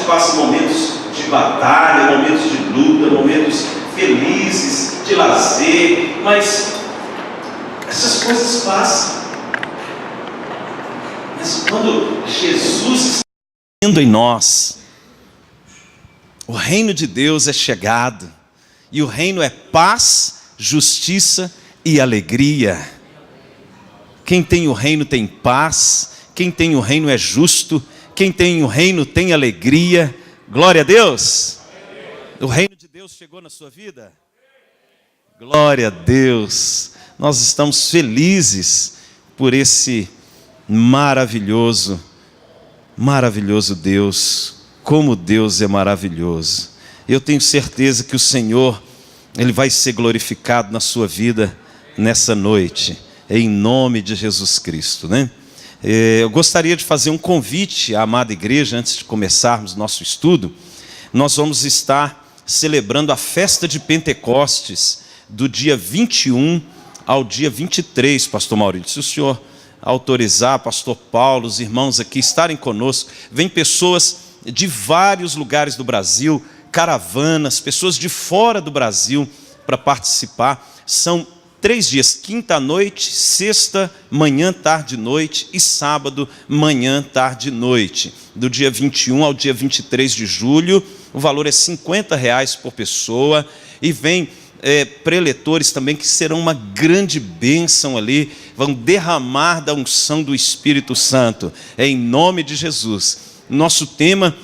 passa momentos de batalha, momentos de luta, momentos felizes, de lazer, mas essas coisas passam. Mas quando Jesus está vivendo em nós, o reino de Deus é chegado, e o reino é paz, justiça e alegria. Quem tem o reino tem paz, quem tem o reino é justo, quem tem o reino tem alegria. Glória a Deus. O reino de Deus chegou na sua vida? Glória a Deus. Nós estamos felizes por esse maravilhoso Deus. Como Deus é maravilhoso. Eu tenho certeza que o Senhor, Ele vai ser glorificado na sua vida nessa noite, em nome de Jesus Cristo, né? Eu gostaria de fazer um convite à amada igreja, antes de começarmos nosso estudo. Nós vamos estar celebrando a festa de Pentecostes, do dia 21 ao dia 23, pastor Maurício. Se o senhor autorizar, pastor Paulo, os irmãos aqui estarem conosco, vem pessoas de vários lugares do Brasil, caravanas, pessoas de fora do Brasil para participar. São 3 dias, quinta à noite, sexta, manhã, tarde e noite, e sábado, manhã, tarde e noite. Do dia 21 ao dia 23 de julho, o valor é R$50 por pessoa, e vem preletores também que serão uma grande bênção ali, vão derramar da unção do Espírito Santo, em nome de Jesus. Nosso tema,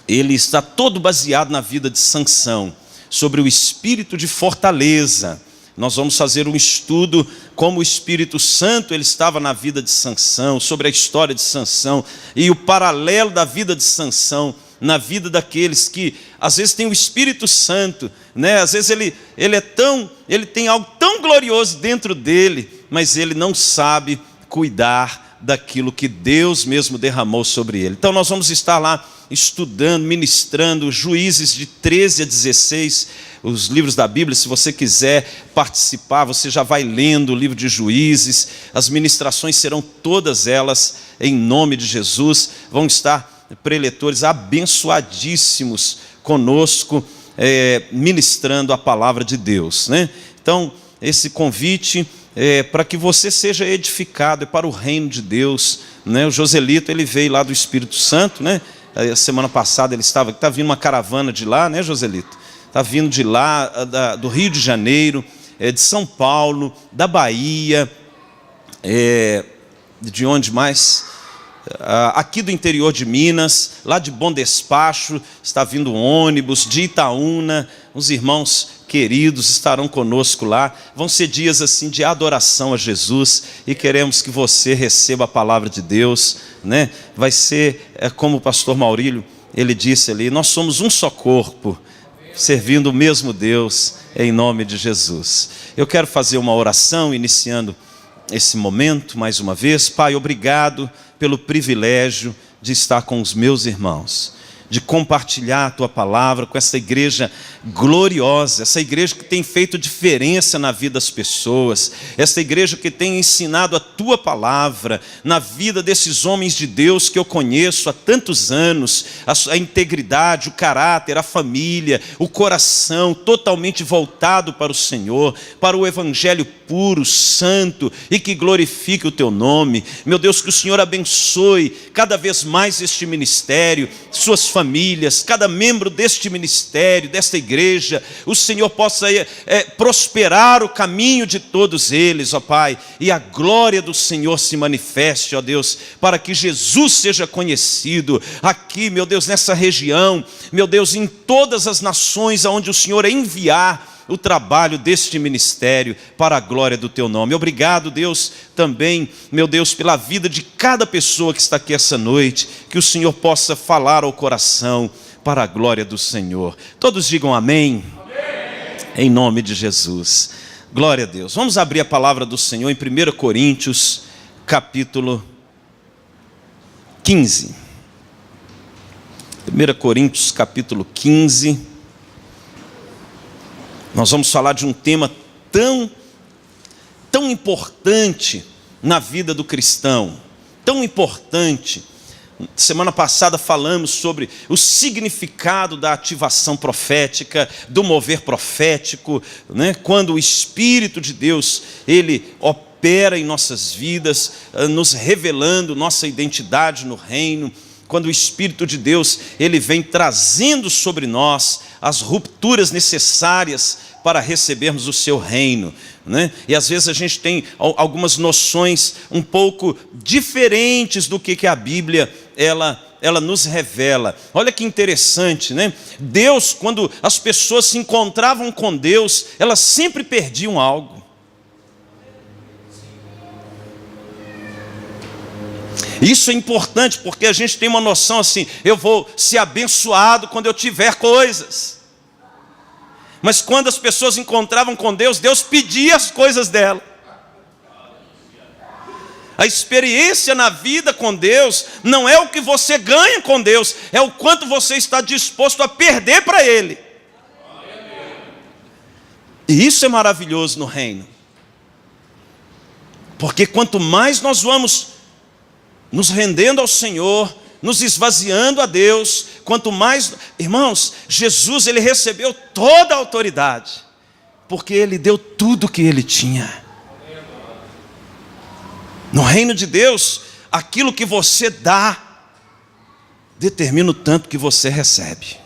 ele está todo baseado na vida de Sansão, sobre o espírito de fortaleza. Nós vamos fazer um estudo como o Espírito Santo ele estava na vida de Sansão, sobre a história de Sansão e o paralelo da vida de Sansão na vida daqueles que às vezes tem o Espírito Santo, né? Às vezes ele tem algo tão glorioso dentro dele, mas ele não sabe cuidar daquilo que Deus mesmo derramou sobre ele. Então nós vamos estar lá estudando, ministrando, Juízes de 13 a 16, os livros da Bíblia. Se você quiser participar, você já vai lendo o livro de Juízes. As ministrações serão todas elas em nome de Jesus. Vão estar preletores abençoadíssimos conosco, ministrando a palavra de Deus, né? Então, esse convite para que você seja edificado, é para o reino de Deus, né? O Joselito, ele veio lá do Espírito Santo, né? A semana passada ele estava, está vindo uma caravana de lá, né, Joselito? Está vindo de lá, do Rio de Janeiro, de São Paulo, da Bahia, de onde mais? Aqui do interior de Minas, lá de Bom Despacho, está vindo um ônibus, de Itaúna. Os irmãos queridos estarão conosco lá. Vão ser dias assim de adoração a Jesus, e queremos que você receba a palavra de Deus, né? Vai ser como o pastor Maurílio, ele disse ali, nós somos um só corpo, servindo o mesmo Deus, em nome de Jesus. Eu quero fazer uma oração, iniciando esse momento, mais uma vez. Pai, obrigado pelo privilégio de estar com os meus irmãos, de compartilhar a Tua palavra com essa igreja gloriosa, essa igreja que tem feito diferença na vida das pessoas, essa igreja que tem ensinado a Tua palavra na vida desses homens de Deus que eu conheço há tantos anos, a integridade, o caráter, a família, o coração totalmente voltado para o Senhor, para o evangelho puro, santo e que glorifique o Teu nome. Meu Deus, que o Senhor abençoe cada vez mais este ministério, suas famílias, cada membro deste ministério, desta igreja. O Senhor possa prosperar o caminho de todos eles, ó Pai, e a glória do Senhor se manifeste, ó Deus, para que Jesus seja conhecido aqui, meu Deus, nessa região, meu Deus, em todas as nações aonde o Senhor enviar o trabalho deste ministério para a glória do Teu nome. Obrigado, Deus, também, meu Deus, pela vida de cada pessoa que está aqui essa noite, que o Senhor possa falar ao coração para a glória do Senhor. Todos digam amém. Amém. Em nome de Jesus. Glória a Deus. Vamos abrir a palavra do Senhor em 1 Coríntios, capítulo 15. 1 Coríntios, capítulo 15. Nós vamos falar de um tema tão importante na vida do cristão, tão importante Semana passada falamos sobre o significado da ativação profética, do mover profético, né? Quando o Espírito de Deus, ele opera em nossas vidas, nos revelando nossa identidade no reino. Quando o Espírito de Deus, ele vem trazendo sobre nós as rupturas necessárias para recebermos o seu reino, né? E às vezes a gente tem algumas noções um pouco diferentes do que a Bíblia ela nos revela. Olha que interessante, né? Deus, quando as pessoas se encontravam com Deus, elas sempre perdiam algo. Isso é importante porque a gente tem uma noção assim: eu vou ser abençoado quando eu tiver coisas. Mas quando as pessoas encontravam com Deus, Deus pedia as coisas dela. A experiência na vida com Deus não é o que você ganha com Deus, é o quanto você está disposto a perder para Ele. E isso é maravilhoso no reino. Porque quanto mais nós vamos nos rendendo ao Senhor, nos esvaziando a Deus, quanto mais, irmãos, Jesus, ele recebeu toda a autoridade, porque ele deu tudo que ele tinha. No reino de Deus, aquilo que você dá, determina o tanto que você recebe.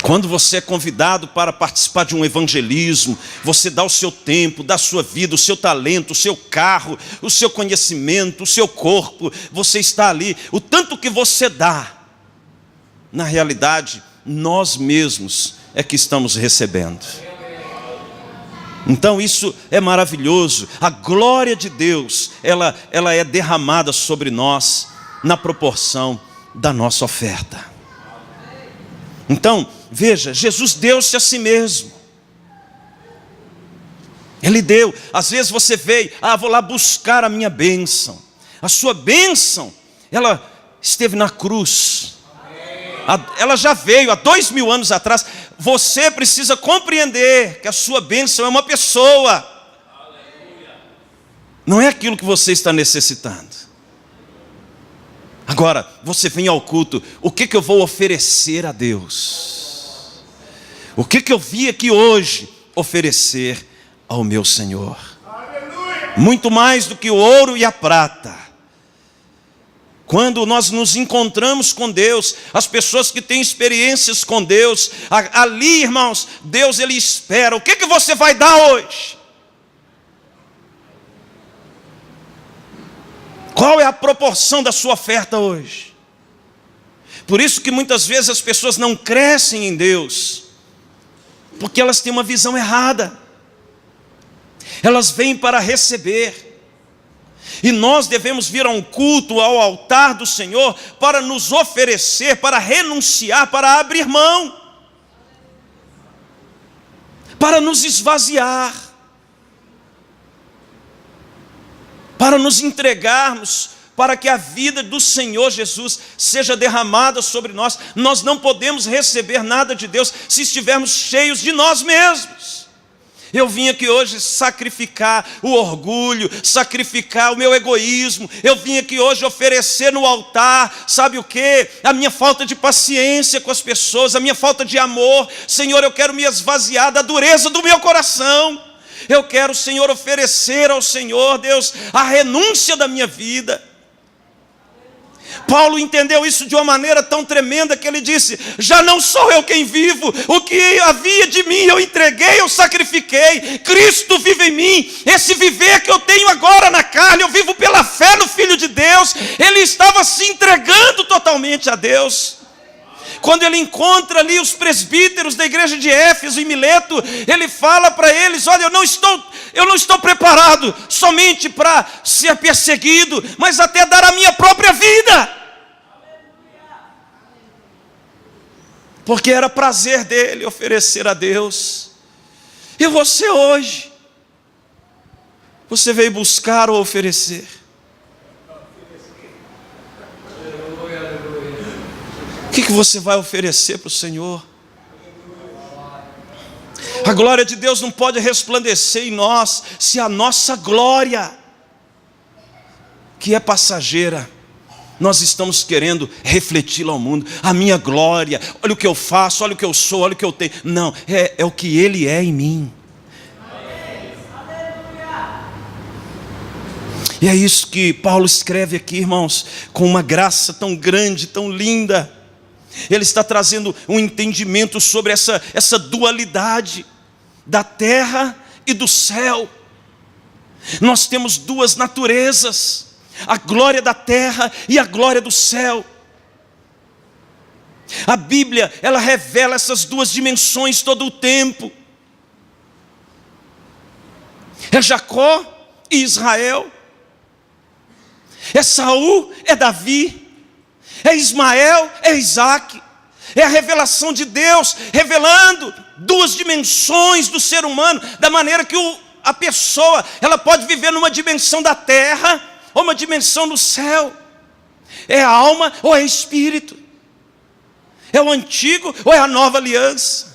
Quando você é convidado para participar de um evangelismo, você dá o seu tempo, dá a sua vida, o seu talento, o seu carro, o seu conhecimento, o seu corpo, você está ali. O tanto que você dá, na realidade, nós mesmos é que estamos recebendo. Então isso é maravilhoso. A glória de Deus, ela é derramada sobre nós na proporção da nossa oferta. Então, veja, Jesus deu-se a si mesmo. Ele deu. Às vezes você veio, vou lá buscar a minha bênção. A sua bênção, ela esteve na cruz. Ela já veio há 2000 anos atrás. Você precisa compreender que a sua bênção é uma pessoa. Não é aquilo que você está necessitando. Agora, você vem ao culto, o que eu vou oferecer a Deus? O que eu vim aqui hoje oferecer ao meu Senhor? Muito mais do que o ouro e a prata. Quando nós nos encontramos com Deus, as pessoas que têm experiências com Deus, ali, irmãos, Deus, ele espera. O que você vai dar hoje? Qual é a proporção da sua oferta hoje? Por isso que muitas vezes as pessoas não crescem em Deus, porque elas têm uma visão errada. Elas vêm para receber. E nós devemos vir a um culto, ao altar do Senhor, para nos oferecer, para renunciar, para abrir mão, para nos esvaziar, para nos entregarmos, para que a vida do Senhor Jesus seja derramada sobre nós. Nós não podemos receber nada de Deus se estivermos cheios de nós mesmos. Eu vim aqui hoje sacrificar o orgulho, sacrificar o meu egoísmo. Eu vim aqui hoje oferecer no altar, sabe o quê? A minha falta de paciência com as pessoas, a minha falta de amor. Senhor, eu quero me esvaziar da dureza do meu coração. Eu quero, Senhor, oferecer ao Senhor, Deus, a renúncia da minha vida. Paulo entendeu isso de uma maneira tão tremenda que ele disse: já não sou eu quem vivo, o que havia de mim eu entreguei, eu sacrifiquei, Cristo vive em mim. Esse viver que eu tenho agora na carne, eu vivo pela fé no Filho de Deus. Ele estava se entregando totalmente a Deus. Quando ele encontra ali os presbíteros da igreja de Éfeso e Mileto, ele fala para eles: olha, eu não estou preparado somente para ser perseguido, mas até dar a minha própria vida. Porque era prazer dele oferecer a Deus. E você hoje, você veio buscar ou oferecer? O que você vai oferecer para o Senhor? A glória de Deus não pode resplandecer em nós se a nossa glória que é passageira. Nós estamos querendo refleti-la ao mundo. A minha glória, olha o que eu faço, olha o que eu sou, olha o que eu tenho. Não, é o que Ele é em mim. E é isso que Paulo escreve aqui, irmãos, com uma graça tão grande, tão linda. Ele está trazendo um entendimento sobre essa dualidade da terra e do céu. Nós temos duas naturezas, a glória da terra e a glória do céu. A Bíblia, ela revela essas duas dimensões todo o tempo. É Jacó e Israel. É Saul, é Davi. É Ismael, é Isaac. É a revelação de Deus, revelando duas dimensões do ser humano, da maneira que a pessoa, ela pode viver numa dimensão da terra, ou uma dimensão do céu. É alma ou é espírito. É o antigo ou é a nova aliança.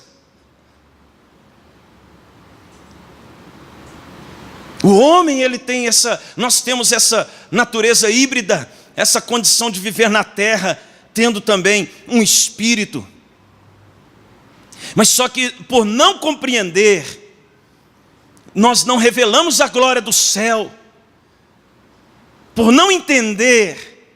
O homem, ele tem nós temos essa natureza híbrida, essa condição de viver na terra, tendo também um espírito. Mas só que por não compreender, nós não revelamos a glória do céu. Por não entender,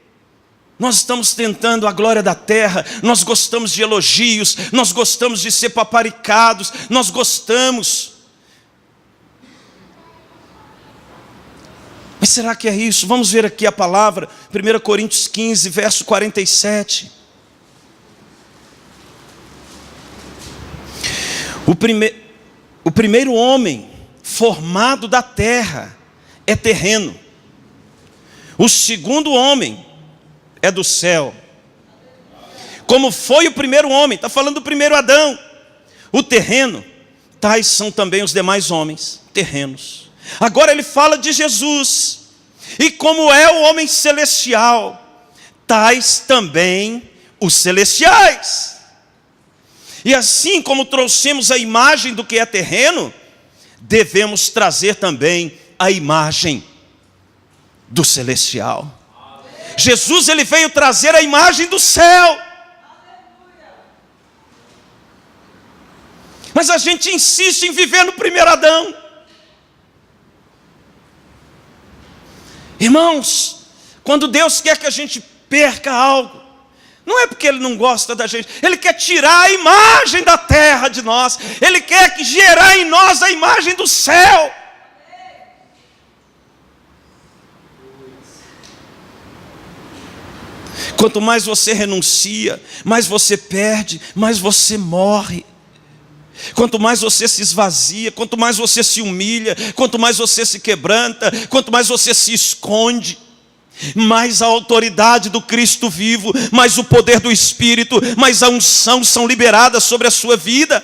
nós estamos tentando a glória da terra. Nós gostamos de elogios, nós gostamos de ser paparicados, nós gostamos. Mas será que é isso? Vamos ver aqui a palavra, 1 Coríntios 15, verso 47. O primeiro homem formado da terra é terreno. O segundo homem é do céu. Como foi o primeiro homem, está falando do primeiro Adão. O terreno, tais são também os demais homens, terrenos. Agora ele fala de Jesus. E como é o homem celestial, tais também os celestiais. E assim como trouxemos a imagem do que é terreno, devemos trazer também a imagem do celestial. Jesus, ele veio trazer a imagem do céu. Mas a gente insiste em viver no primeiro Adão. Irmãos, quando Deus quer que a gente perca algo, não é porque Ele não gosta da gente, Ele quer tirar a imagem da terra de nós, Ele quer gerar em nós a imagem do céu. Quanto mais você renuncia, mais você perde, mais você morre. Quanto mais você se esvazia, quanto mais você se humilha, quanto mais você se quebranta, quanto mais você se esconde, mais a autoridade do Cristo vivo, mais o poder do Espírito, mais a unção são liberadas sobre a sua vida.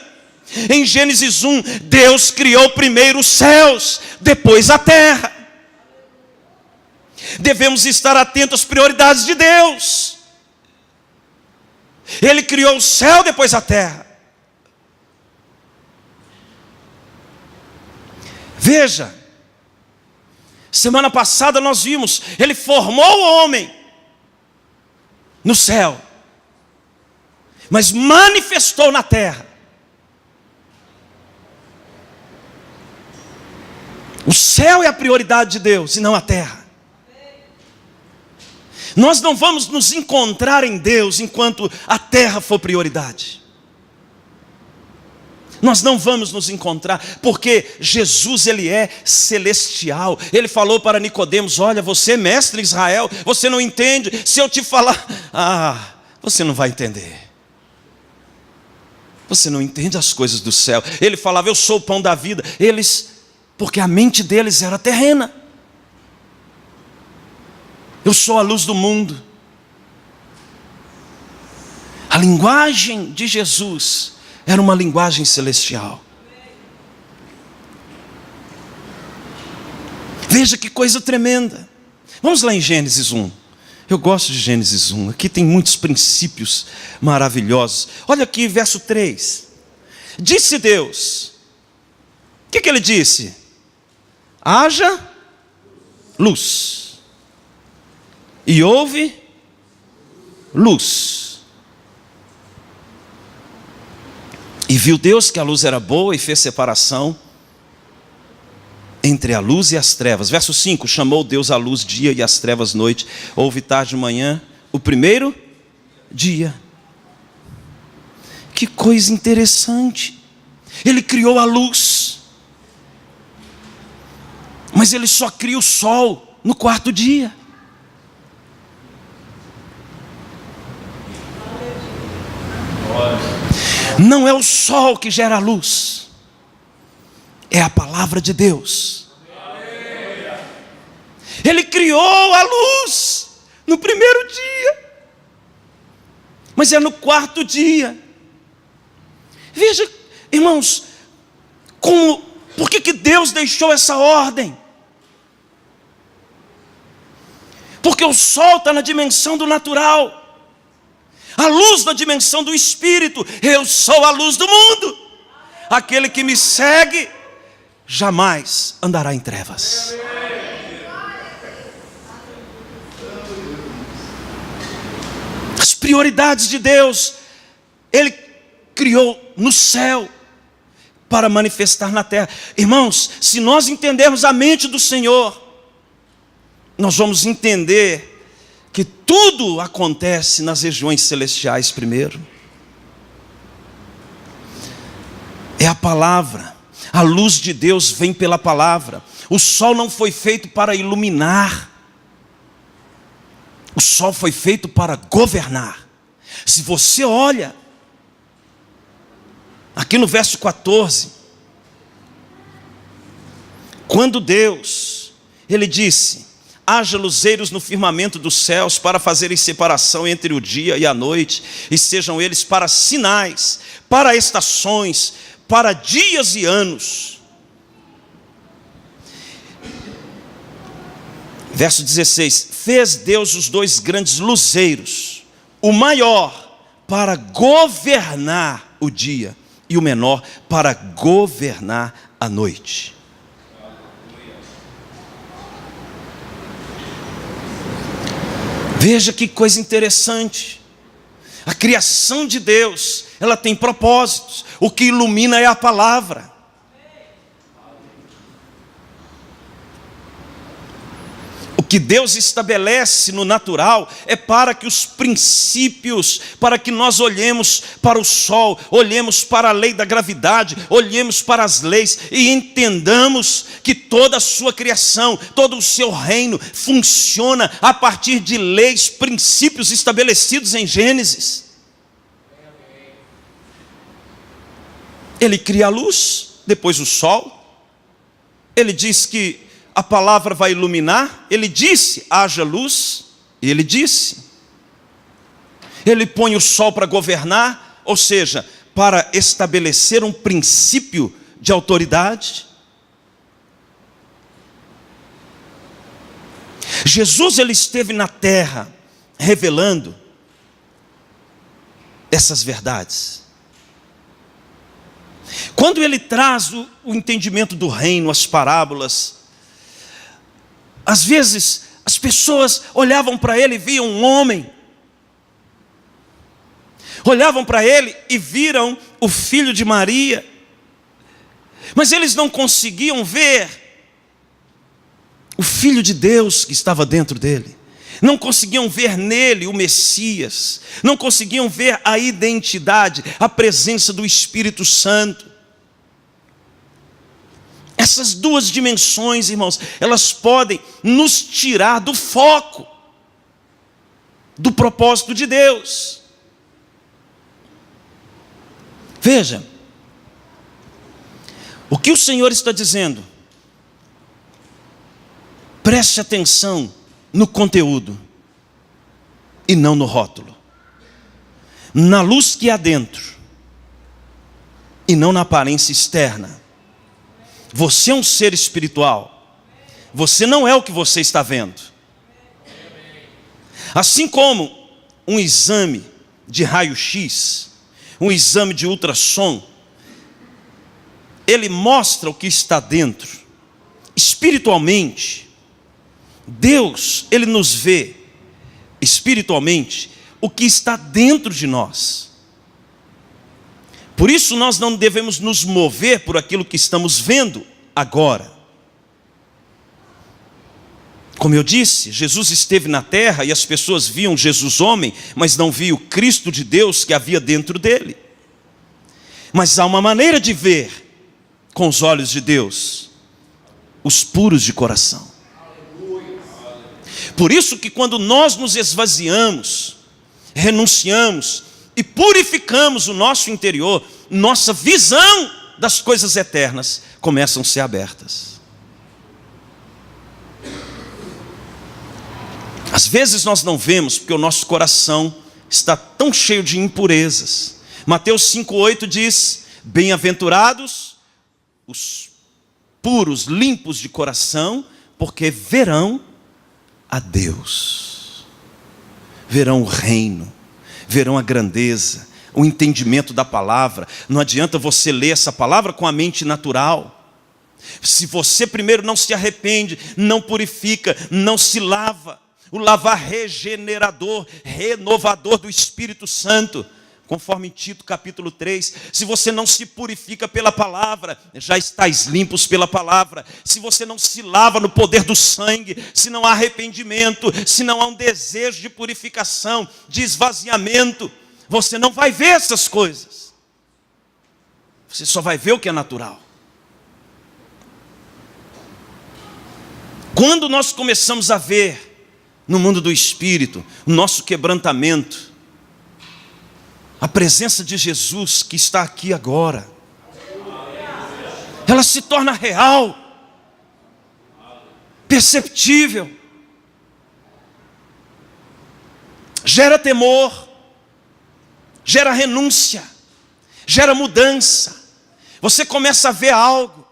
Em Gênesis 1, Deus criou primeiro os céus, depois a terra. Devemos estar atentos às prioridades de Deus. Ele criou o céu, depois a terra. Veja, semana passada nós vimos, Ele formou o homem no céu, mas manifestou na terra. O céu é a prioridade de Deus e não a terra. Nós não vamos nos encontrar em Deus enquanto a terra for prioridade. Nós não vamos nos encontrar, porque Jesus, Ele é celestial. Ele falou para Nicodemos: olha, você é mestre em Israel, você não entende. Se eu te falar, você não vai entender. Você não entende as coisas do céu. Ele falava: eu sou o pão da vida. Porque a mente deles era terrena. Eu sou a luz do mundo. A linguagem de Jesus era uma linguagem celestial. Veja que coisa tremenda. Vamos lá em Gênesis 1. Eu gosto de Gênesis 1. Aqui tem muitos princípios maravilhosos. Olha aqui, verso 3. Disse Deus. O que Ele disse? Haja luz. e houve luz. E viu Deus que a luz era boa e fez separação entre a luz e as trevas. Verso 5, chamou Deus a luz dia e as trevas noite. Houve tarde e manhã, o primeiro dia. Que coisa interessante. Ele criou a luz, mas ele só cria o sol no quarto dia. Não é o sol que gera a luz, é a palavra de Deus. Ele criou a luz no primeiro dia, mas é no quarto dia. Veja, irmãos, por que Deus deixou essa ordem? Porque o sol está na dimensão do natural, a luz na dimensão do espírito. Eu sou a luz do mundo. Aquele que me segue jamais andará em trevas. As prioridades de Deus, Ele criou no céu para manifestar na terra. Irmãos, se nós entendermos a mente do Senhor, nós vamos entender que tudo acontece nas regiões celestiais primeiro. É a palavra. A luz de Deus vem pela palavra. O sol não foi feito para iluminar. O sol foi feito para governar. Se você olha aqui no verso 14, quando Deus, Ele disse: haja luzeiros no firmamento dos céus para fazerem separação entre o dia e a noite, e sejam eles para sinais, para estações, para dias e anos. Verso 16: fez Deus os dois grandes luzeiros, o maior para governar o dia, e o menor para governar a noite. Veja que coisa interessante. A criação de Deus, ela tem propósitos. O que ilumina é a palavra. O que Deus estabelece no natural é para que os princípios, para que nós olhemos para o sol, olhemos para a lei da gravidade, olhemos para as leis e entendamos que toda a sua criação, todo o seu reino funciona a partir de leis, princípios estabelecidos em Gênesis. Ele cria a luz, depois o sol. Ele diz que a palavra vai iluminar. Ele disse: haja luz, e Ele disse. Ele põe o sol para governar, ou seja, para estabelecer um princípio de autoridade. Jesus, Ele esteve na terra revelando essas verdades. Quando Ele traz o entendimento do reino, as parábolas, às vezes as pessoas olhavam para Ele e viam um homem, olhavam para Ele e viram o filho de Maria, mas eles não conseguiam ver o Filho de Deus que estava dentro dele. Não conseguiam ver nele o Messias, não conseguiam ver a identidade, a presença do Espírito Santo. Essas duas dimensões, irmãos, elas podem nos tirar do foco, do propósito de Deus. Veja, o que o Senhor está dizendo? Preste atenção no conteúdo e não no rótulo, na luz que há dentro e não na aparência externa. Você é um ser espiritual. Você não é o que você está vendo. Assim como um exame de raio-x, um exame de ultrassom, ele mostra o que está dentro. Espiritualmente, Deus, Ele nos vê espiritualmente o que está dentro de nós. Por isso nós não devemos nos mover por aquilo que estamos vendo agora. Como eu disse, Jesus esteve na terra e as pessoas viam Jesus homem, mas não viam o Cristo de Deus que havia dentro dele. Mas há uma maneira de ver com os olhos de Deus, os puros de coração. Por isso que quando nós nos esvaziamos, renunciamos e purificamos o nosso interior, nossa visão das coisas eternas começam a ser abertas. Às vezes nós não vemos porque o nosso coração está tão cheio de impurezas. Mateus 5,8 diz: bem-aventurados os puros, limpos de coração, porque verão a Deus, verão o reino, verão a grandeza, o entendimento da palavra. Não adianta você ler essa palavra com a mente natural. Se você primeiro não se arrepende, não purifica, não se lava, o lavar regenerador, renovador do Espírito Santo, conforme Tito capítulo 3, se você não se purifica pela palavra, já estáis limpos pela palavra. Se você não se lava no poder do sangue, se não há arrependimento, se não há um desejo de purificação, de esvaziamento, você não vai ver essas coisas. Você só vai ver o que é natural. Quando nós começamos a ver no mundo do Espírito o nosso quebrantamento, a presença de Jesus que está aqui agora, ela se torna real, perceptível, gera temor, gera renúncia, gera mudança. Você começa a ver algo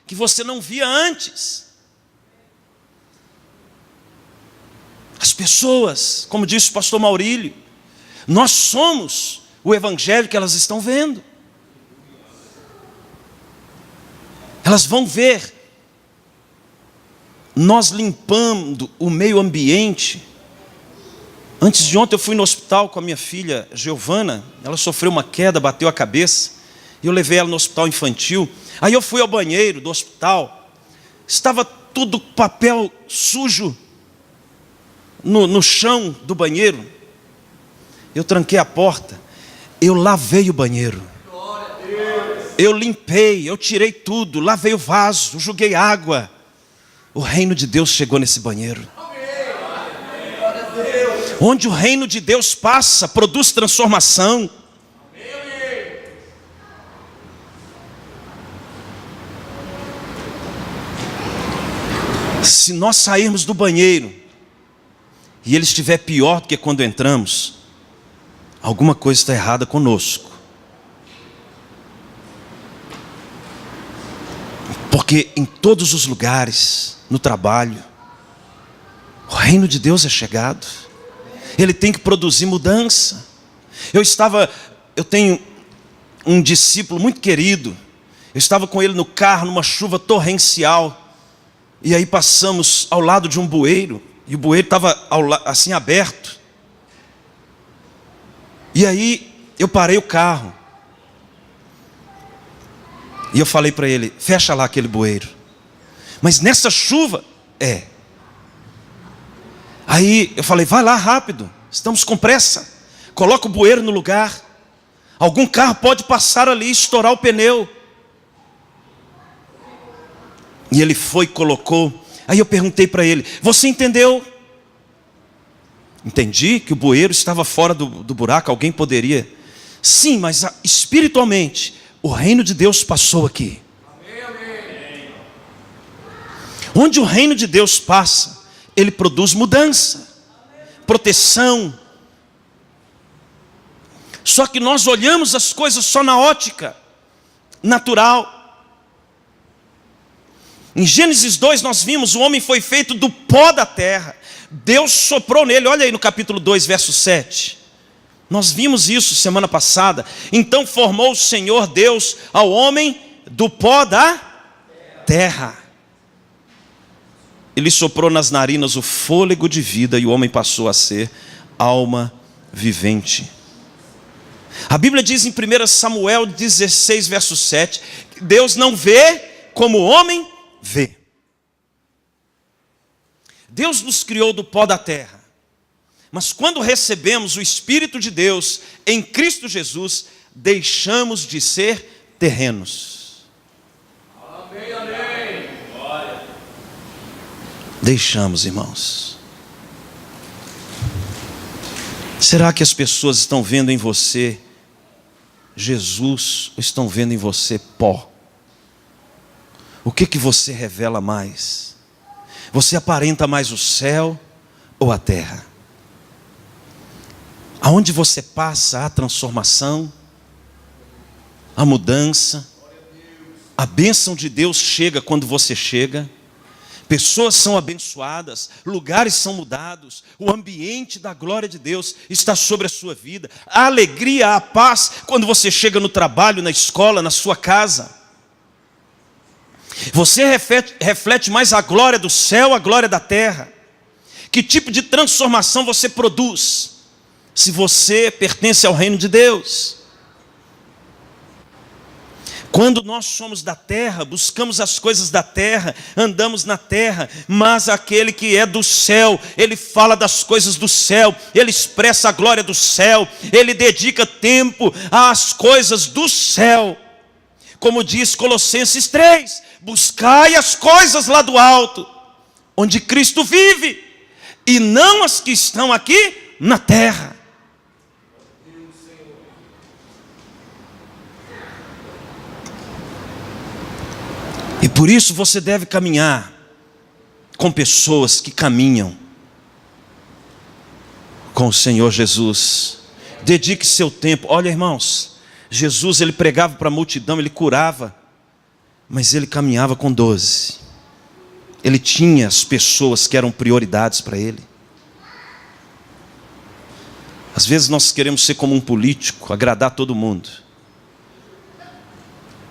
que você não via antes. As pessoas, como disse o pastor Maurílio, nós somos o evangelho que elas estão vendo. Elas vão ver nós limpando o meio ambiente. Antes de ontem eu fui no hospital com a minha filha Giovana. Ela sofreu uma queda, bateu a cabeça, e eu levei ela no hospital infantil. Aí eu fui ao banheiro do hospital, estava tudo papel sujo no chão do banheiro. Eu tranquei a porta, eu lavei o banheiro, eu limpei, eu tirei tudo, lavei o vaso, joguei água. O reino de Deus chegou nesse banheiro. Onde o reino de Deus passa, produz transformação. Se nós sairmos do banheiro e ele estiver pior do que quando entramos, alguma coisa está errada conosco. Porque em todos os lugares, no trabalho, o reino de Deus é chegado. Ele tem que produzir mudança. Eu tenho um discípulo muito querido. Eu estava com ele no carro, numa chuva torrencial. E aí passamos ao lado de um bueiro. E o bueiro estava assim aberto. E aí eu parei o carro. E eu falei para ele: fecha lá aquele bueiro. Mas nessa chuva, Aí eu falei: vai lá rápido, estamos com pressa. Coloca o bueiro no lugar. Algum carro pode passar ali e estourar o pneu. E ele foi e colocou. Aí eu perguntei para ele: você entendeu? Entendi que o bueiro estava fora do buraco, alguém poderia. Sim, mas espiritualmente o reino de Deus passou aqui. Amém. Onde o reino de Deus passa, ele produz mudança, proteção. Só que nós olhamos as coisas só na ótica natural. Em Gênesis 2 nós vimos: o homem foi feito do pó da terra. Deus soprou nele, olha aí no capítulo 2, verso 7. Nós vimos isso semana passada. Então formou o Senhor Deus ao homem do pó da terra. e lhe soprou nas narinas o fôlego de vida, e o homem passou a ser alma vivente. A Bíblia diz em 1 Samuel 16, verso 7, que Deus não vê como o homem vê. Deus nos criou do pó da terra, mas quando recebemos o Espírito de Deus em Cristo Jesus, deixamos de ser terrenos. Amém, amém. Glória. Deixamos, irmãos. Será que as pessoas estão vendo em você Jesus ou estão vendo em você pó? O que você revela mais? Você aparenta mais o céu ou a terra? Aonde você passa, há transformação, a mudança, a bênção de Deus chega quando você chega. Pessoas são abençoadas, lugares são mudados, o ambiente da glória de Deus está sobre a sua vida. A alegria, a paz, quando você chega no trabalho, na escola, na sua casa. Você reflete mais a glória do céu, a glória da terra. Que tipo de transformação você produz, se você pertence ao reino de Deus? Quando nós somos da terra, buscamos as coisas da terra, andamos na terra, mas aquele que é do céu, ele fala das coisas do céu, ele expressa a glória do céu, ele dedica tempo às coisas do céu. Como diz Colossenses 3, buscai as coisas lá do alto, onde Cristo vive, e não as que estão aqui na terra. E por isso você deve caminhar com pessoas que caminham com o Senhor Jesus. Dedique seu tempo. Olha, irmãos, Jesus, ele pregava para a multidão, ele curava, mas ele caminhava com 12. Ele tinha as pessoas que eram prioridades para ele. Às vezes nós queremos ser como um político, agradar todo mundo.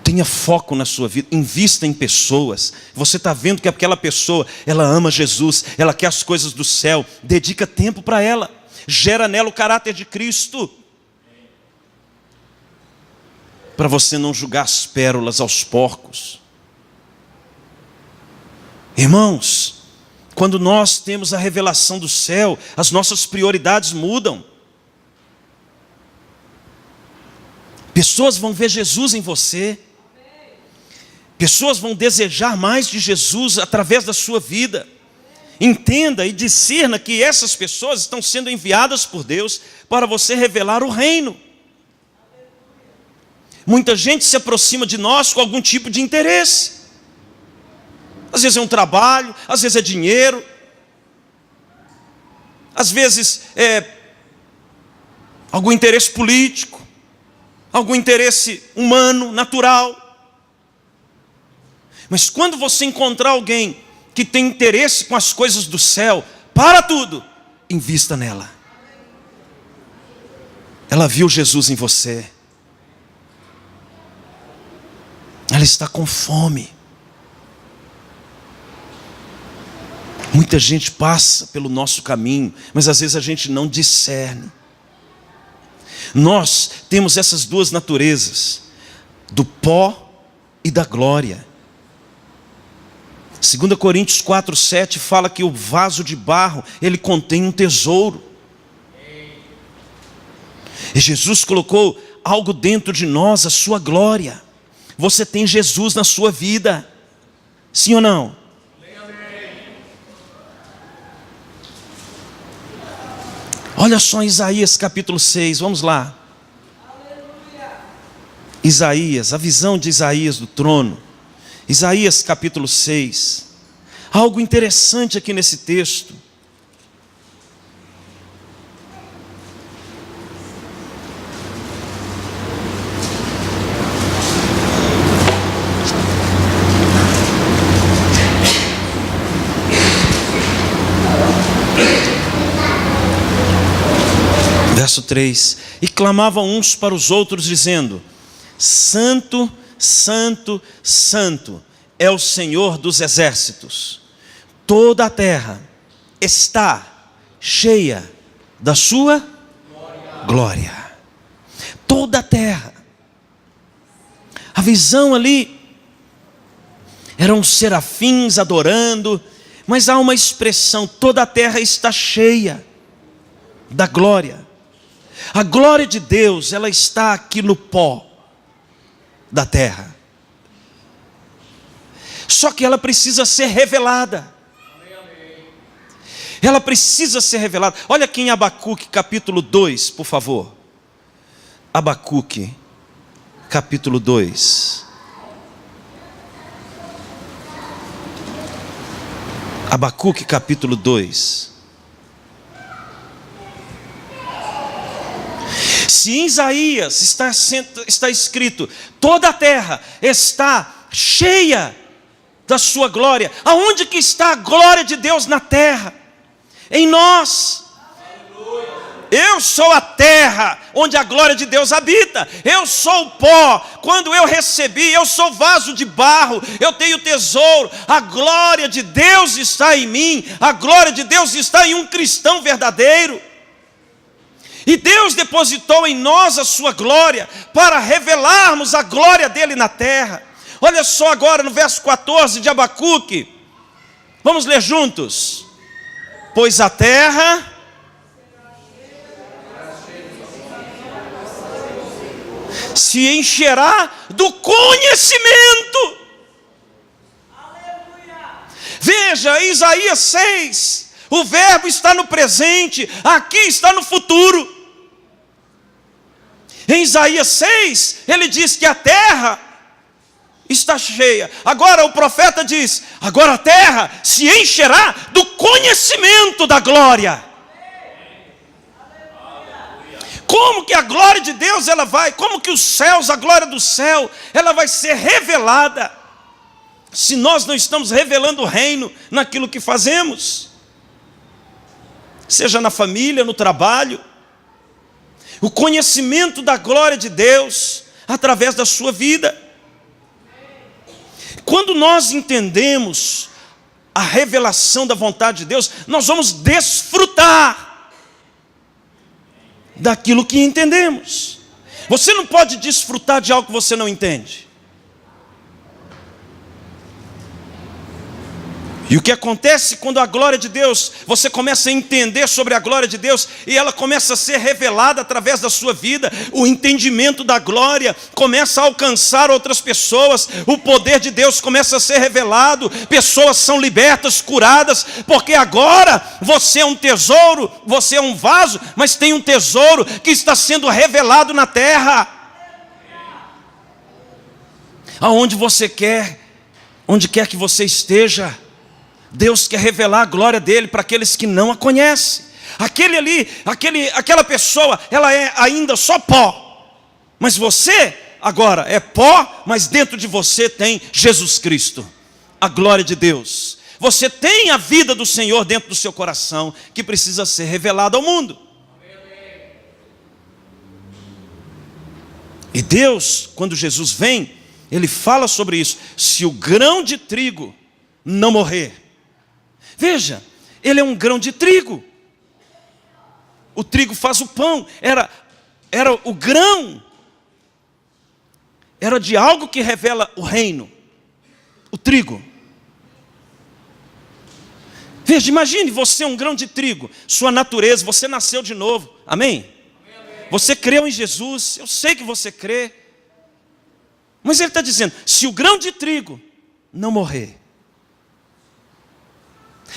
Tenha foco na sua vida, invista em pessoas. Você está vendo que aquela pessoa, ela ama Jesus, ela quer as coisas do céu, dedica tempo para ela, gera nela o caráter de Cristo. Para você não julgar as pérolas aos porcos. Irmãos, quando nós temos a revelação do céu, as nossas prioridades mudam. Pessoas vão ver Jesus em você. Pessoas vão desejar mais de Jesus através da sua vida. Entenda e discerna que essas pessoas estão sendo enviadas por Deus para você revelar o reino. Muita gente se aproxima de nós com algum tipo de interesse. Às vezes é um trabalho, às vezes é dinheiro, às vezes é algum interesse político, algum interesse humano, natural. Mas quando você encontrar alguém que tem interesse com as coisas do céu, para tudo, invista nela. Ela viu Jesus em você. Ela está com fome. Muita gente passa pelo nosso caminho, mas às vezes a gente não discerne. Nós temos essas duas naturezas, do pó e da glória. 2 Coríntios 4:7 fala que o vaso de barro, ele contém um tesouro. E Jesus colocou algo dentro de nós, a sua glória. Você tem Jesus na sua vida, sim ou não? Olha só Isaías capítulo 6, vamos lá. Isaías, a visão de Isaías do trono. Isaías capítulo 6. Algo interessante aqui nesse texto. Verso 3. E clamavam uns para os outros dizendo: Santo, Santo, Santo é o Senhor dos exércitos. toda a terra está cheia da sua glória. Toda a terra. A visão ali eram serafins adorando, mas há uma expressão: toda a terra está cheia da glória. A glória de Deus, ela está aqui no pó da terra. Só que ela precisa ser revelada. Ela precisa ser revelada. Olha aqui em Abacuque capítulo 2, por favor. Abacuque capítulo 2. Abacuque capítulo 2. Se em Isaías está escrito: toda a terra está cheia da sua glória. Aonde que está a glória de Deus na terra? Em nós. Eu sou a terra onde a glória de Deus habita. Eu sou o pó. Quando eu recebi, eu sou vaso de barro. Eu tenho tesouro. A glória de Deus está em mim. A glória de Deus está em um cristão verdadeiro. E Deus depositou em nós a sua glória para revelarmos a glória dele na terra. Olha só agora no verso 14 de Abacuque. Vamos ler juntos. Pois a terra se encherá do conhecimento. Veja, Isaías 6, o verbo está no presente, aqui está no futuro. Em Isaías 6, ele diz que a terra está cheia. Agora o profeta diz: agora a terra se encherá do conhecimento da glória. Como que a glória de Deus como que os céus, a glória do céu, ela vai ser revelada, se nós não estamos revelando o reino naquilo que fazemos, seja na família, no trabalho. O conhecimento da glória de Deus através da sua vida. Quando nós entendemos a revelação da vontade de Deus, nós vamos desfrutar daquilo que entendemos. Você não pode desfrutar de algo que você não entende. E o que acontece quando a glória de Deus, você começa a entender sobre a glória de Deus, e ela começa a ser revelada através da sua vida, o entendimento da glória começa a alcançar outras pessoas, o poder de Deus começa a ser revelado, pessoas são libertas, curadas, porque agora você é um tesouro, você é um vaso, mas tem um tesouro que está sendo revelado na terra. Aonde você quer, onde quer que você esteja, Deus quer revelar a glória dele para aqueles que não a conhecem. Aquela pessoa, ela é ainda só pó, mas você agora é pó, mas dentro de você tem Jesus Cristo, a glória de Deus. Você tem a vida do Senhor dentro do seu coração, que precisa ser revelada ao mundo. E Deus, quando Jesus vem, ele fala sobre isso: se o grão de trigo não morrer. Veja, ele é um grão de trigo. O trigo faz o pão. Era o grão. Era de algo que revela o reino. O trigo. Veja, imagine você um grão de trigo. Sua natureza, você nasceu de novo. Amém? Você creu em Jesus. Eu sei que você crê. Mas ele está dizendo: se o grão de trigo não morrer.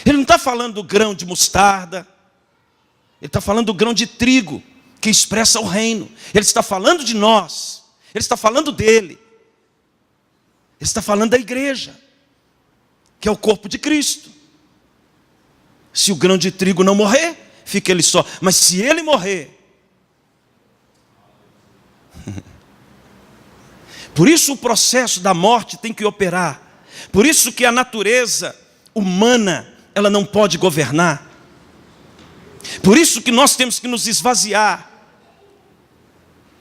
Ele não está falando do grão de mostarda. Ele está falando do grão de trigo, que expressa o reino. Ele está falando de nós. Ele está falando dele. Ele está falando da igreja, que é o corpo de Cristo. Se o grão de trigo não morrer, fica ele só. Mas se ele morrer, por isso o processo da morte tem que operar. Por isso que a natureza humana, ela não pode governar. Por isso que nós temos que nos esvaziar,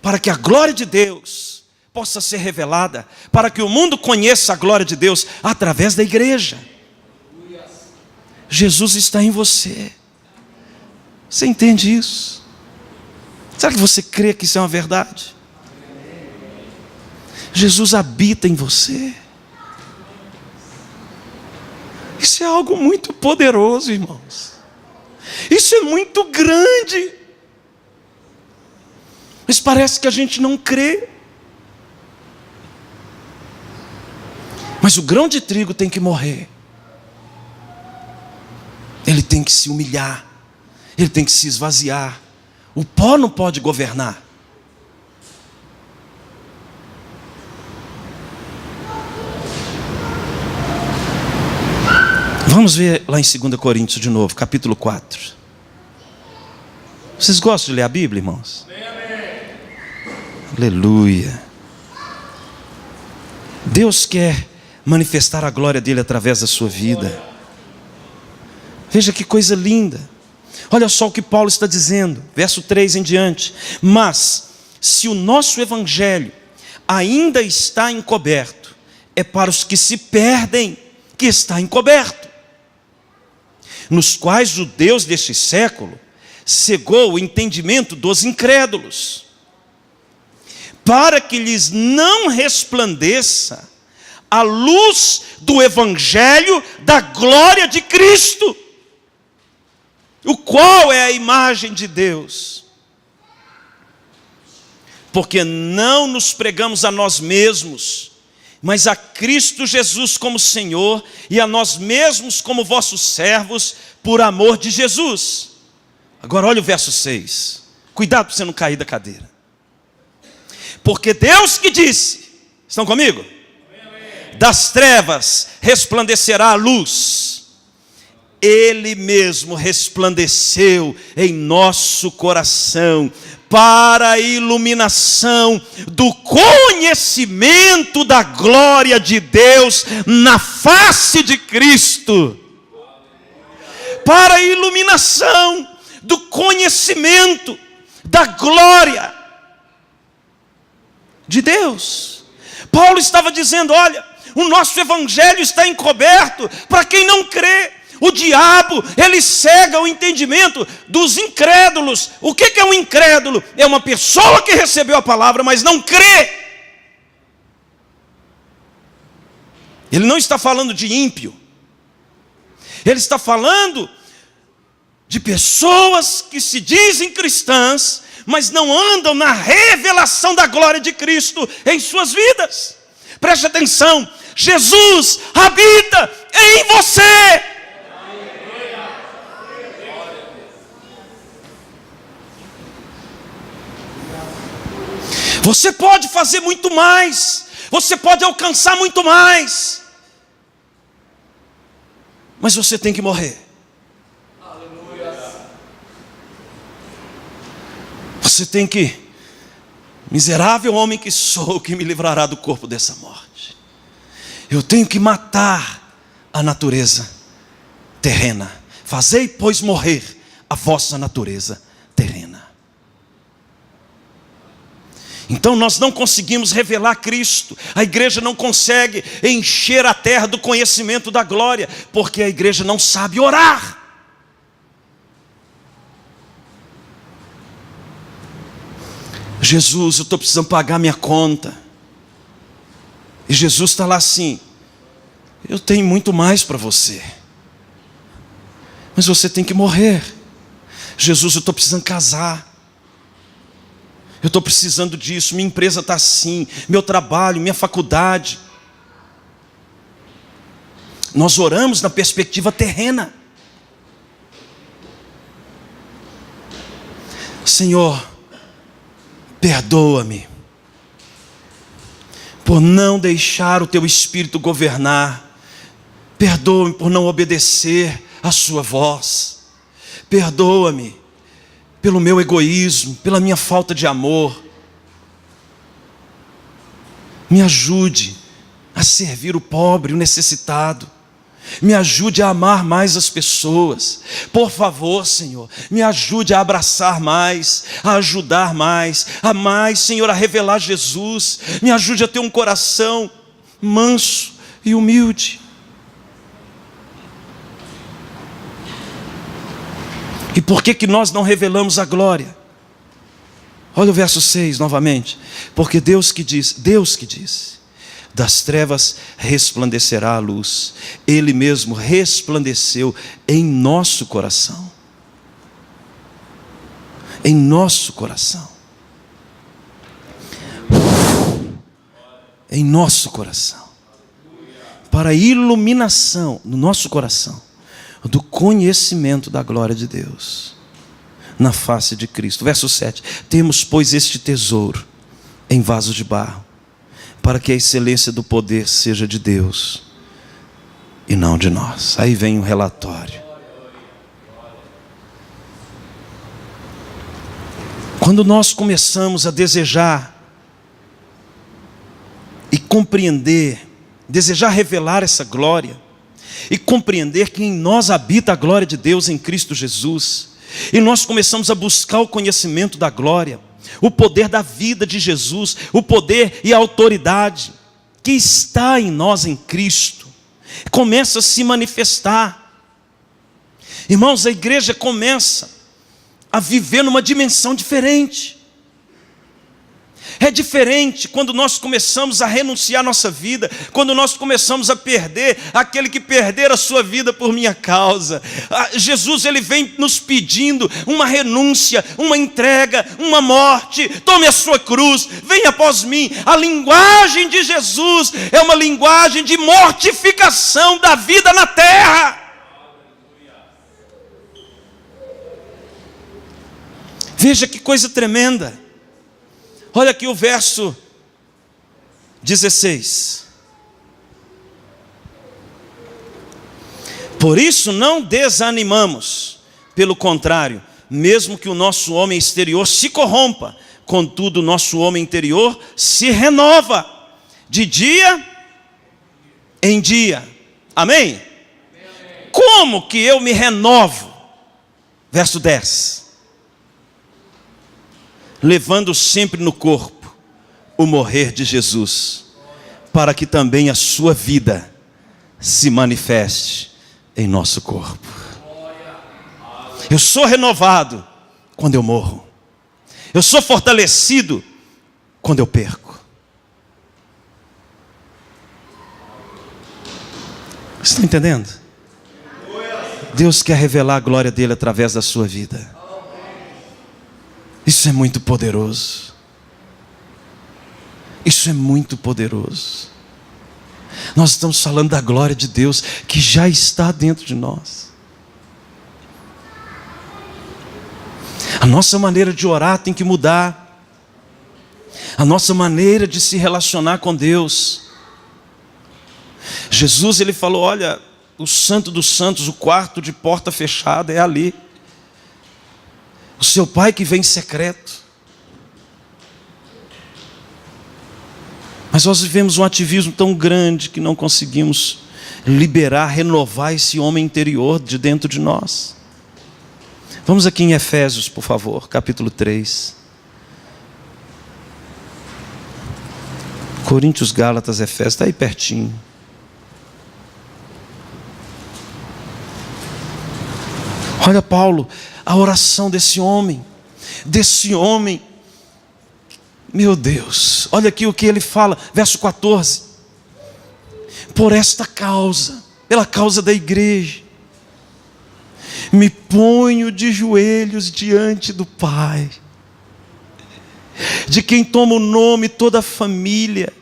para que a glória de Deus possa ser revelada, para que o mundo conheça a glória de Deus através da igreja. Jesus está em você. Você entende isso? Será que você crê que isso é uma verdade? Jesus habita em você. Isso é algo muito poderoso, irmãos. Isso é muito grande. Mas parece que a gente não crê. Mas o grão de trigo tem que morrer. Ele tem que se humilhar. Ele tem que se esvaziar. O pó não pode governar. Vamos ver lá em 2 Coríntios de novo, capítulo 4. Vocês gostam de ler a Bíblia, irmãos? Amém. Aleluia. Deus quer manifestar a glória dele através da sua vida. Veja que coisa linda. Olha só o que Paulo está dizendo, verso 3 em diante. Mas, se o nosso evangelho ainda está encoberto, é para os que se perdem que está encoberto, nos quais o Deus deste século cegou o entendimento dos incrédulos, para que lhes não resplandeça a luz do evangelho da glória de Cristo, o qual é a imagem de Deus. Porque não nos pregamos a nós mesmos, mas a Cristo Jesus como Senhor, e a nós mesmos como vossos servos, por amor de Jesus. Agora olha o verso 6. Cuidado para você não cair da cadeira. Porque Deus que disse, estão comigo? Das trevas resplandecerá a luz. Ele mesmo resplandeceu em nosso coração, para a iluminação do conhecimento da glória de Deus na face de Cristo. Para a iluminação do conhecimento da glória de Deus. Paulo estava dizendo, olha, o nosso evangelho está encoberto para quem não crê. O diabo, ele cega o entendimento dos incrédulos. O que é um incrédulo? É uma pessoa que recebeu a palavra, mas não crê. Ele não está falando de ímpio. Ele está falando de pessoas que se dizem cristãs, mas não andam na revelação da glória de Cristo em suas vidas. Preste atenção, Jesus habita em você. Você pode fazer muito mais, você pode alcançar muito mais, mas você tem que morrer. Você tem que, miserável homem que sou, que me livrará do corpo dessa morte. Eu tenho que matar a natureza terrena. Fazei, pois, morrer a vossa natureza terrena. Então nós não conseguimos revelar Cristo. A igreja não consegue encher a terra do conhecimento da glória, porque a igreja não sabe orar. Jesus, eu estou precisando pagar minha conta. E Jesus está lá assim, eu tenho muito mais para você, mas você tem que morrer. Jesus, eu estou precisando casar. Eu estou precisando disso, minha empresa está assim, meu trabalho, minha faculdade. Nós oramos na perspectiva terrena. Senhor, perdoa-me por não deixar o teu Espírito governar. Perdoa-me por não obedecer a sua voz. Perdoa-me pelo meu egoísmo, pela minha falta de amor. Me ajude a servir o pobre, o necessitado. Me ajude a amar mais as pessoas. Por favor, Senhor, me ajude a abraçar mais, a ajudar mais, Senhor, a revelar Jesus. Me ajude a ter um coração manso e humilde. E por que nós não revelamos a glória? Olha o verso 6 novamente. Porque Deus que disse, das trevas resplandecerá a luz. Ele mesmo resplandeceu em nosso coração. Em nosso coração. Em nosso coração. Para a iluminação no nosso coração do conhecimento da glória de Deus na face de Cristo. Verso 7. Temos, pois, este tesouro em vaso de barro, para que a excelência do poder seja de Deus e não de nós. Aí vem o relatório. Quando nós começamos a desejar e compreender, desejar revelar essa glória e compreender que em nós habita a glória de Deus em Cristo Jesus, e nós começamos a buscar o conhecimento da glória, o poder da vida de Jesus, o poder e a autoridade que está em nós em Cristo, começa a se manifestar. Irmãos, a igreja começa a viver numa dimensão diferente. É diferente quando nós começamos a renunciar à nossa vida, quando nós começamos a perder aquele que perder a sua vida por minha causa. Jesus, ele vem nos pedindo uma renúncia, uma entrega, uma morte. Tome a sua cruz, venha após mim. A linguagem de Jesus é uma linguagem de mortificação da vida na terra. Veja que coisa tremenda. Olha aqui o verso 16. Por isso não desanimamos, pelo contrário, mesmo que o nosso homem exterior se corrompa, contudo o nosso homem interior se renova de dia em dia. Amém? Como que eu me renovo? Verso 10. Levando sempre no corpo o morrer de Jesus, para que também a sua vida se manifeste em nosso corpo. Eu sou renovado quando eu morro. Eu sou fortalecido quando eu perco. Você está entendendo? Deus quer revelar a glória dele através da sua vida. Isso é muito poderoso. Isso é muito poderoso. Nós estamos falando da glória de Deus que já está dentro de nós. A nossa maneira de orar tem que mudar. A nossa maneira de se relacionar com Deus. Jesus, ele falou, olha, o santo dos santos, o quarto de porta fechada é ali. O seu pai que vem em secreto. Mas nós vivemos um ativismo tão grande que não conseguimos liberar, renovar esse homem interior de dentro de nós. Vamos aqui em Efésios, por favor, capítulo 3. Coríntios, Gálatas, Efésios, está aí pertinho. Olha Paulo, a oração desse homem, meu Deus, olha aqui o que ele fala, verso 14. Por esta causa, pela causa da igreja, me ponho de joelhos diante do Pai, de quem toma o nome toda a família,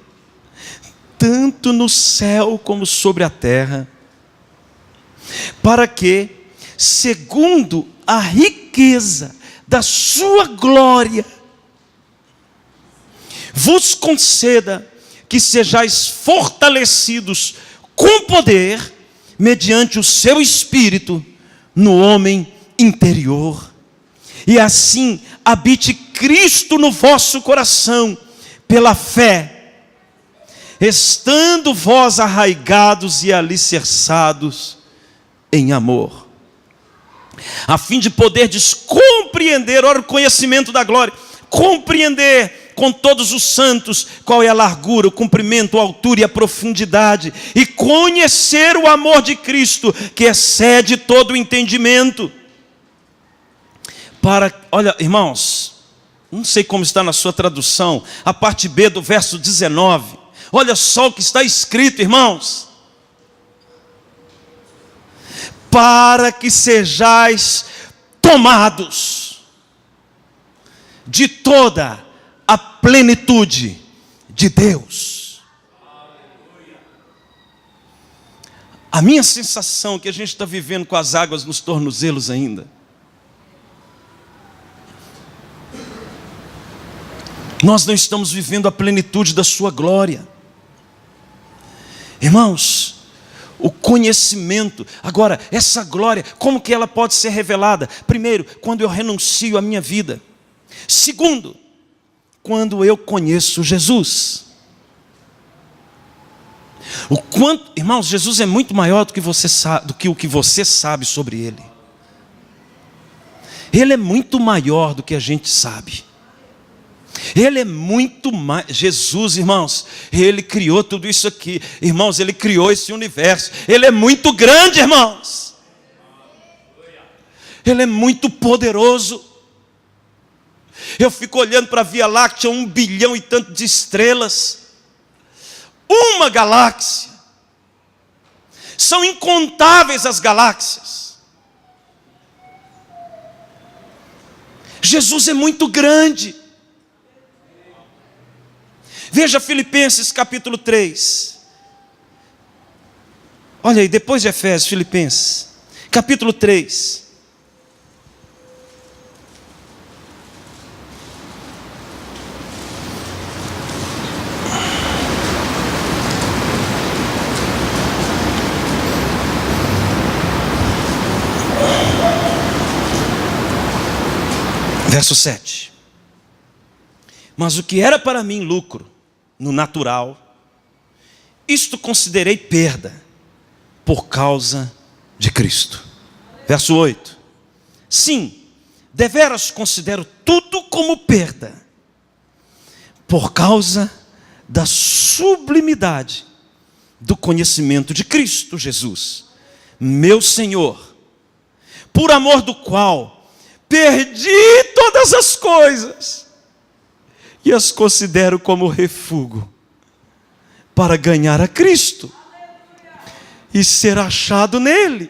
tanto no céu como sobre a terra, para que, segundo a riqueza da sua glória, vos conceda que sejais fortalecidos com poder, mediante o seu Espírito, no homem interior. E assim habite Cristo no vosso coração, pela fé, estando vós arraigados e alicerçados em amor, a fim de poderdes compreender, olha o conhecimento da glória, compreender com todos os santos qual é a largura, o comprimento, a altura e a profundidade, e conhecer o amor de Cristo, que excede todo o entendimento, Olha, irmãos, não sei como está na sua tradução, a parte B do verso 19. Olha só o que está escrito, irmãos. Para que sejais tomados de toda a plenitude de Deus. A minha sensação é que a gente está vivendo com as águas nos tornozelos ainda. Nós não estamos vivendo a plenitude da sua glória. Irmãos, o conhecimento. Agora, essa glória, como que ela pode ser revelada? Primeiro, quando eu renuncio à minha vida. Segundo, quando eu conheço Jesus. Irmãos, Jesus é muito maior do que você sabe, do que o que você sabe sobre Ele. Ele é muito maior do que a gente sabe. Ele é muito mais. Jesus, irmãos, Ele criou tudo isso aqui. Irmãos, Ele criou esse universo. Ele é muito grande, irmãos. Ele é muito poderoso. Eu fico olhando para a Via Láctea, 1 bilhão e tanto de estrelas. Uma galáxia. São incontáveis as galáxias. Jesus é muito grande. Veja Filipenses capítulo 3. Olha aí, depois de Efésios, Filipenses capítulo 3. Verso 7. Mas o que era para mim lucro no natural, isto considerei perda por causa de Cristo. Verso 8. Sim, deveras considero tudo como perda por causa da sublimidade do conhecimento de Cristo Jesus, meu Senhor, por amor do qual perdi todas as coisas e as considero como refúgio para ganhar a Cristo e ser achado nele,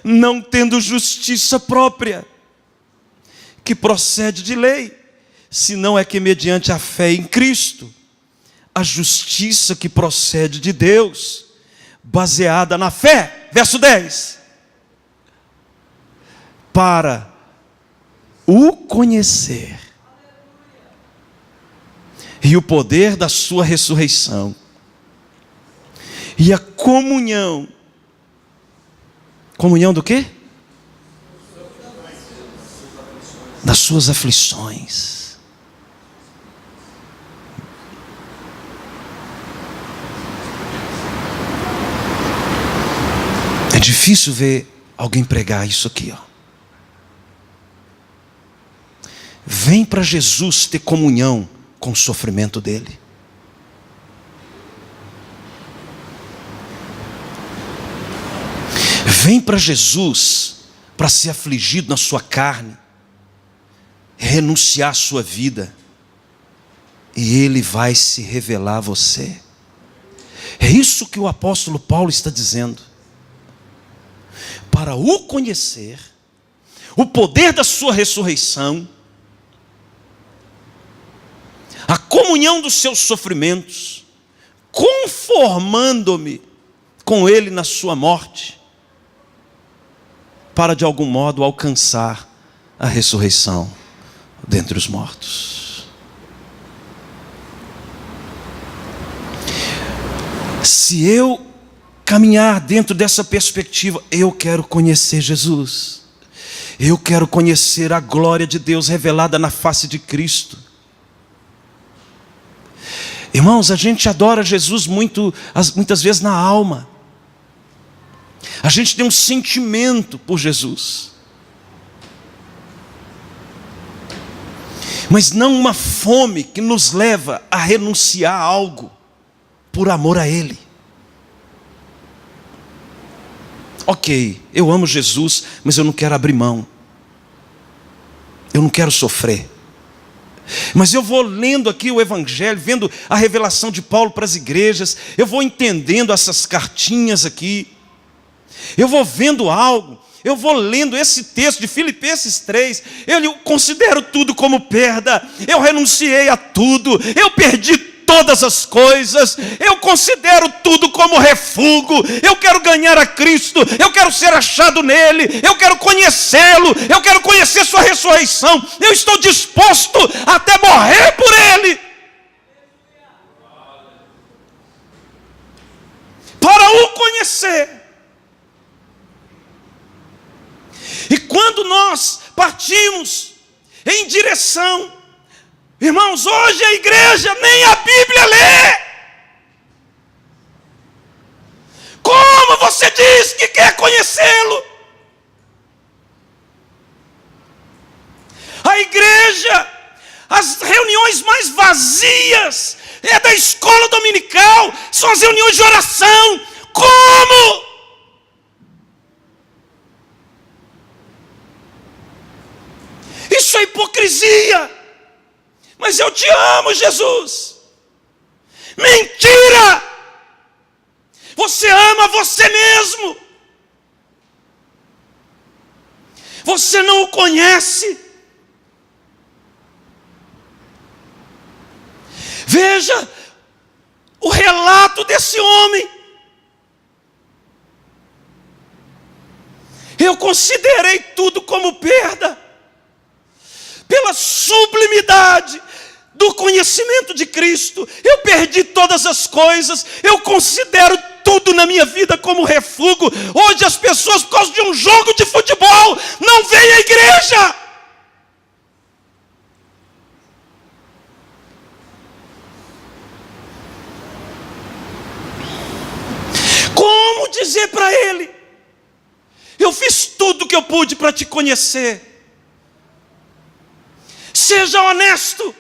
não tendo justiça própria que procede de lei, senão é que mediante a fé em Cristo, a justiça que procede de Deus, baseada na fé. Verso 10. Para o conhecer e o poder da sua ressurreição e a comunhão. Comunhão do quê? Das suas aflições. É difícil ver alguém pregar isso aqui, ó. Vem para Jesus ter comunhão com o sofrimento dele. Vem para Jesus para ser afligido na sua carne, renunciar à sua vida, e Ele vai se revelar a você. É isso que o apóstolo Paulo está dizendo. Para o conhecer, o poder da sua ressurreição, a comunhão dos seus sofrimentos, conformando-me com Ele na sua morte, para de algum modo alcançar a ressurreição dentre os mortos. Se eu caminhar dentro dessa perspectiva, eu quero conhecer Jesus, eu quero conhecer a glória de Deus revelada na face de Cristo. Irmãos, a gente adora Jesus muitas vezes na alma. A gente tem um sentimento por Jesus, mas não uma fome que nos leva a renunciar a algo por amor a Ele. Ok, eu amo Jesus, mas eu não quero abrir mão. Eu não quero sofrer. Mas eu vou lendo aqui o Evangelho, vendo a revelação de Paulo para as igrejas, eu vou entendendo essas cartinhas aqui, eu vou vendo algo, eu vou lendo esse texto de Filipenses 3, eu considero tudo como perda, eu renunciei a tudo, eu perdi todas as coisas, eu considero tudo como refúgio, eu quero ganhar a Cristo, eu quero ser achado nele, eu quero conhecê-lo, eu quero conhecer sua ressurreição, eu estou disposto até morrer por ele, para o conhecer. E quando nós partimos em direção, irmãos, hoje a igreja nem a Bíblia lê. Como você diz que quer conhecê-lo? A igreja, as reuniões mais vazias é da escola dominical, são as reuniões de oração. Como? Isso é hipocrisia. Mas eu te amo, Jesus. Mentira! Você ama você mesmo. Você não o conhece. Veja o relato desse homem. Eu considerei tudo como perda, pela sublimidade do conhecimento de Cristo. Eu perdi todas as coisas, eu considero tudo na minha vida como refúgio. Hoje as pessoas, por causa de um jogo de futebol, não vêm à igreja. Como dizer para ele: eu fiz tudo o que eu pude para te conhecer. Seja honesto,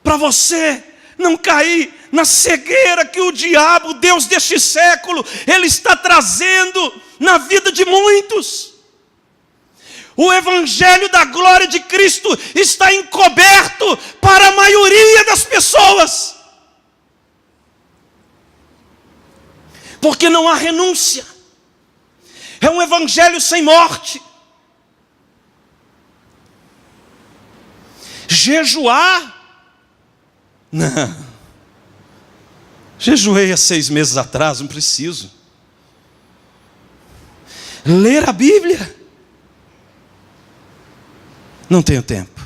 para você não cair na cegueira que o diabo, o Deus deste século, ele está trazendo na vida de muitos. O evangelho da glória de Cristo está encoberto para a maioria das pessoas, porque não há renúncia. É um evangelho sem morte. Jejuar? Não. Jejuei há 6 meses atrás, não preciso. Ler a Bíblia? Não tenho tempo.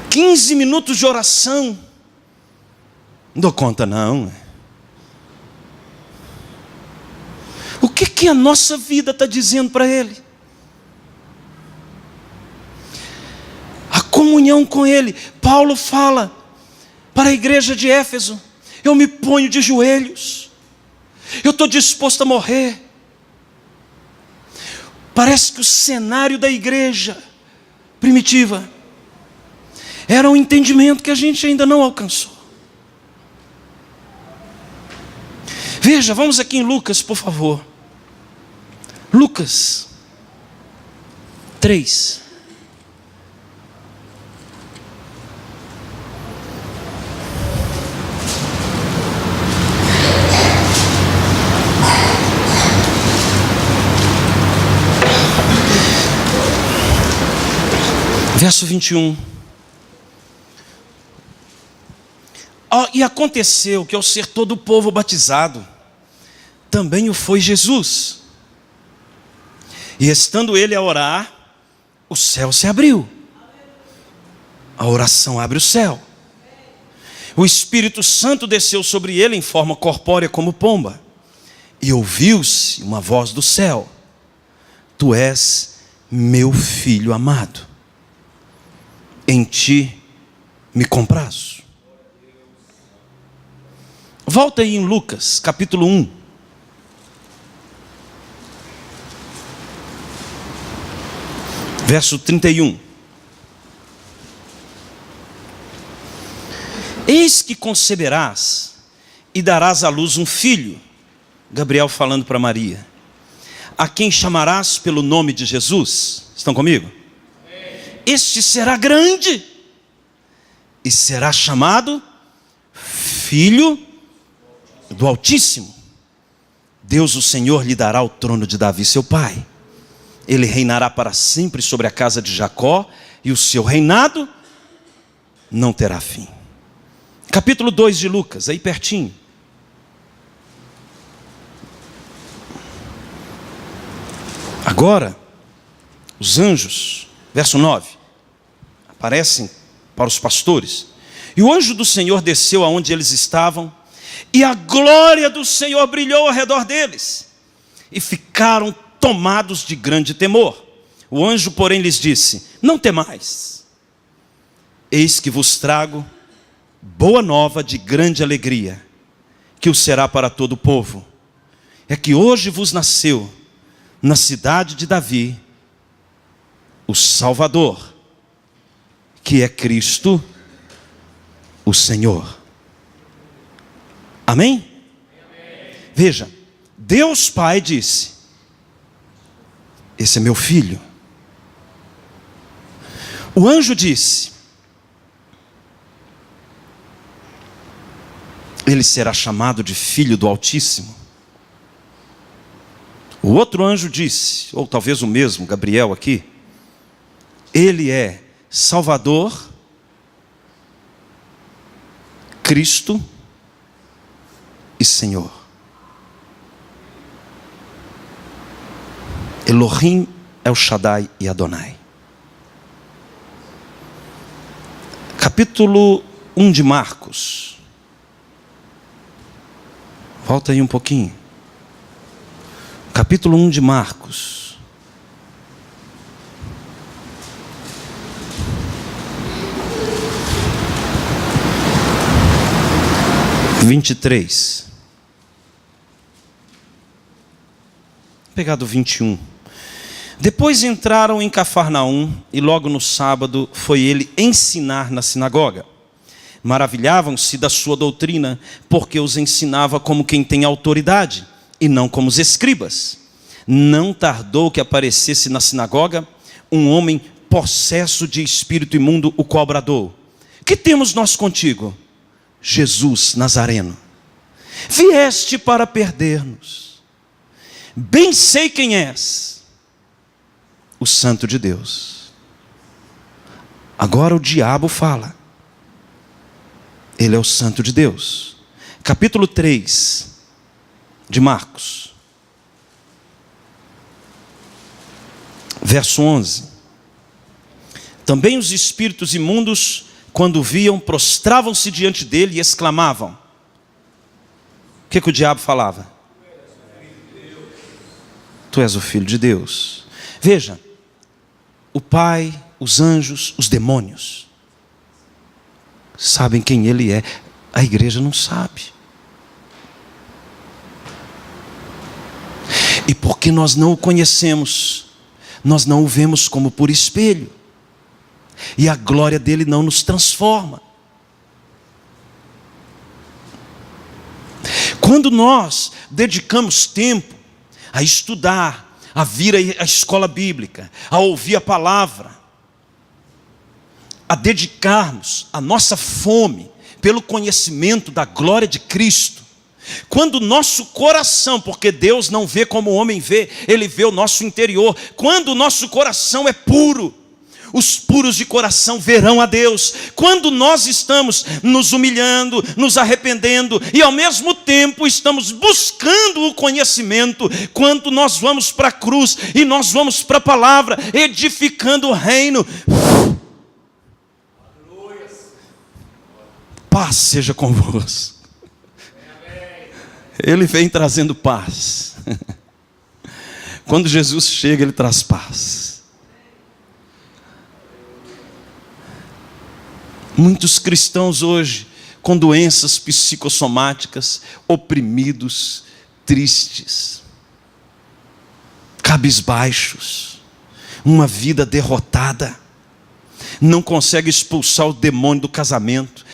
15 minutos de oração? Não dou conta, não. O que a nossa vida está dizendo para Ele? A comunhão com Ele. Paulo fala para a igreja de Éfeso: eu me ponho de joelhos, eu estou disposto a morrer. Parece que o cenário da igreja primitiva era um entendimento que a gente ainda não alcançou. Veja, vamos aqui em Lucas, por favor. Lucas 3. Verso 21. E aconteceu que ao ser todo o povo batizado, também o foi Jesus. E estando ele a orar, o céu se abriu. A oração abre o céu. O Espírito Santo desceu sobre ele em forma corpórea como pomba. E ouviu-se uma voz do céu: tu és meu filho amado, em ti me comprazo. Volta aí em Lucas, capítulo 1. Verso 31. Eis que conceberás e darás à luz um filho. Gabriel falando para Maria. a quem chamarás pelo nome de Jesus. Estão comigo? Este será grande e será chamado Filho do Altíssimo. Deus, o Senhor, lhe dará o trono de Davi, seu pai. Ele reinará para sempre sobre a casa de Jacó, e o seu reinado não terá fim. Capítulo 2 de Lucas, aí pertinho. Agora, os anjos, verso 9, aparecem para os pastores. E o anjo do Senhor desceu aonde eles estavam, e a glória do Senhor brilhou ao redor deles, e ficaram tomados de grande temor. O anjo, porém, lhes disse: não temais, eis que vos trago boa nova de grande alegria, que o será para todo o povo. É que hoje vos nasceu, na cidade de Davi, o Salvador, que é Cristo, o Senhor. Amém? Veja, Deus Pai disse: esse é meu filho. O anjo disse: ele será chamado de Filho do Altíssimo. O outro anjo disse, ou talvez o mesmo, Gabriel aqui: ele é Salvador, Cristo e Senhor. Elohim, El Shaddai e Adonai. Capítulo 1 de Marcos. Volta aí um pouquinho. Capítulo 1 de Marcos. (23). Vou pegar do 21. Depois entraram em Cafarnaum, e logo no sábado foi ele ensinar na sinagoga. Maravilhavam-se da sua doutrina, porque os ensinava como quem tem autoridade, e não como os escribas. Não tardou que aparecesse na sinagoga um homem possesso de espírito imundo, o qual bradou: que temos nós contigo, Jesus Nazareno? Vieste para perder-nos. Bem sei quem és, o Santo de Deus. Agora o diabo fala. Ele é o Santo de Deus. Capítulo 3 de Marcos, verso 11. Também os espíritos imundos, quando o viam, prostravam-se diante dele e exclamavam. O que o diabo falava? Tu és o Filho de Deus. Veja, o Pai, os anjos, os demônios sabem quem ele é. A igreja não sabe. E porque nós não o conhecemos, nós não o vemos como por espelho, e a glória dele não nos transforma. Quando nós dedicamos tempo a estudar, a vir à escola bíblica, a ouvir a palavra, a dedicarmos a nossa fome pelo conhecimento da glória de Cristo, quando o nosso coração, porque Deus não vê como o homem vê, Ele vê o nosso interior, quando o nosso coração é puro, os puros de coração verão a Deus. Quando nós estamos nos humilhando, nos arrependendo, e ao mesmo tempo estamos buscando o conhecimento, quando nós vamos para a cruz, e nós vamos para a palavra, edificando o reino, paz seja convosco. Ele vem trazendo paz. Quando Jesus chega, Ele traz paz. Muitos cristãos hoje com doenças psicossomáticas, oprimidos, tristes, cabisbaixos, uma vida derrotada, não consegue expulsar o demônio do casamento,